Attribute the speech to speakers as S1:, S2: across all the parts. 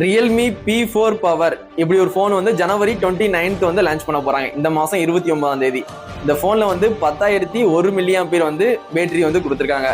S1: Realme P4 power இப்படி ஒரு phone வந்து ஜனவரி 29 வந்து லான்ச் பண்ண போறாங்க. இந்த மாசம் 29ஆம் தேதி. இந்த போன்ல வந்து 10,001 மில்லியாம்பியர் வந்து பேட்டரி வந்து கொடுத்துருக்காங்க.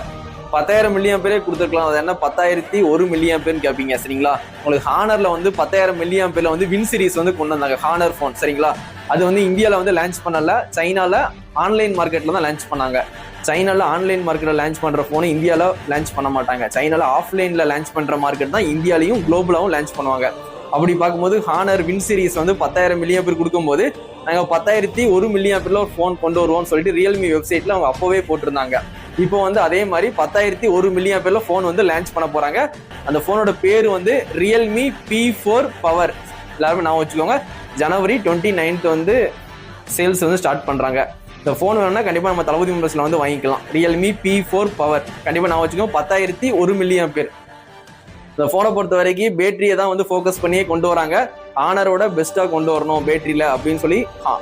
S1: 10,000 மில்லியாம்பியரே கொடுத்துருக்கலாம். அது என்ன 10,001 மில்லியாம்பியர்னு கேட்பீங்க சரிங்களா? உங்களுக்கு ஹானர்ல வந்து 10,000 மில்லியாம்பியர்ல வந்து வின் சீரிஸ் வந்து கொண்டு வந்தாங்க. ஹானர் போன் சரிங்களா? அது வந்து இந்தியால வந்து லான்ச் பண்ணல, சைனால ஆன்லைன் மார்க்கெட்ல தான் லான்ச் பண்ணாங்க. சைனால ஆன்லைன் மார்க்கெட்ல லான்ச் பண்ற போனை இந்தியால லான்ச் பண்ண மாட்டாங்க. சைனால ஆஃப்லைன்ல லான்ச் பண்ற மார்க்கெட் தான் இந்தியாலையும் குளோபலாவும் லான்ச் பண்ணுவாங்க. அப்படி பார்க்கும்போது ஹானர் வின் சீரிஸ் வந்து 10,000 மில்லியாம்பியர் கொடுக்கும்போது நாங்க 10,001 மில்லியாம்பியர்ல ஒரு போன் கொண்டு வருவோம்னு சொல்லிட்டு ரியல்மி வெப்சைட்ல அவங்க அப்பவே போட்டிருந்தாங்க. இப்போ வந்து அதே மாதிரி 10,001 மில்லியாம்பியர்ல போன் வந்து லான்ச் பண்ண போறாங்க. அந்த போனோட பேரு வந்து ரியல்மி P4 பவர். எல்லாருமே நான் வச்சுக்கோங்க, ஜனவரி 29 வந்து சேல்ஸ் வந்து ஸ்டார்ட் பண்றாங்க. இந்த ஃபோன் வேணும்னா கண்டிப்பாக நம்ம தளபதி மொபைல்ஸ்ல வந்து வாங்கிக்கலாம். ரியல்மி P4 பவர் கண்டிப்பாக நான் வச்சுக்கோங்க, 10,001 மில்லியாம்பியர். இந்த ஃபோனை பொறுத்த வரைக்கும் பேட்டரியை தான் வந்து ஃபோக்கஸ் பண்ணியே கொண்டு வராங்க. ஆனரோட பெஸ்ட்டாக கொண்டு வரணும் பேட்டரியில் அப்படின்னு சொல்லி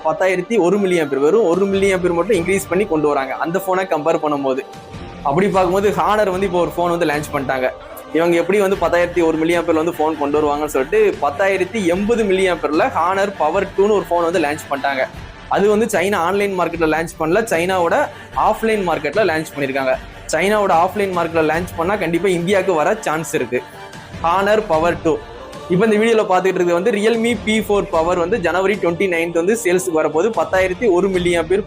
S1: 10,001 மில்லியாம்பியர், வெறும் 1 மில்லியாம்பியர் மட்டும் இன்க்ரீஸ் பண்ணி கொண்டு வராங்க அந்த ஃபோனை கம்பேர் பண்ணும்போது. அப்படி பார்க்கும்போது ஹானர் வந்து இப்போ ஒரு ஃபோன் வந்து லான்ச் பண்ணிட்டாங்க. இவங்க எப்படி வந்து 10,001 மில்லியாம்பியர்ல வந்து ஃபோன் கொண்டு வருவாங்கன்னு சொல்லிட்டு 10,080 மில்லியாம்பியர்ல ஹானர் பவர் 2ன்னு ஒரு ஃபோன் வந்து லான்ச் பண்ணிட்டாங்க. அது வந்து சைனா ஆன்லைன் மார்க்கெட்ல லான்ச் பண்ணல, சைனாவோட ஆஃப்லைன் மார்க்கெட்ல லான்ச் பண்ணிருக்காங்க. சைனாவோட ஆஃப்லைன் மார்க்கெட்ல லான்ச் பண்ணா கண்டிப்பா இந்தியாவுக்கு வர சான்ஸ் இருக்கு. Honor Power 2. இப்போ இந்த வீடியோல பாத்துக்கிட்டு இருக்கிறது வந்து ரியல்மி P4 பவர் வந்து ஜனவரி 29 வந்து சேல்ஸுக்கு வரப்போது 10,001 மில்லியாம்பியர்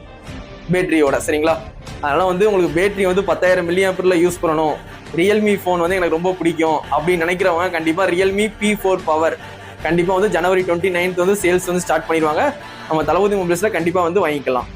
S1: பேட்டரியோட சரிங்களா? அதனால வந்து உங்களுக்கு பேட்டரி வந்து 10,000 மில்லியாம்பியர்ல யூஸ் பண்ணணும், ரியல்மி ஃபோன் வந்து எனக்கு ரொம்ப பிடிக்கும் அப்படின்னு நினைக்கிறவங்க கண்டிப்பா ரியல்மி P4 பவர் கண்டிப்பா வந்து ஜனவரி 29 வந்து சேல்ஸ் வந்து ஸ்டார்ட் பண்ணிடுவாங்க. நம்ம தளபதி மொபைல்ஸ்ல கண்டிப்பா வந்து வாங்கிக்கலாம்.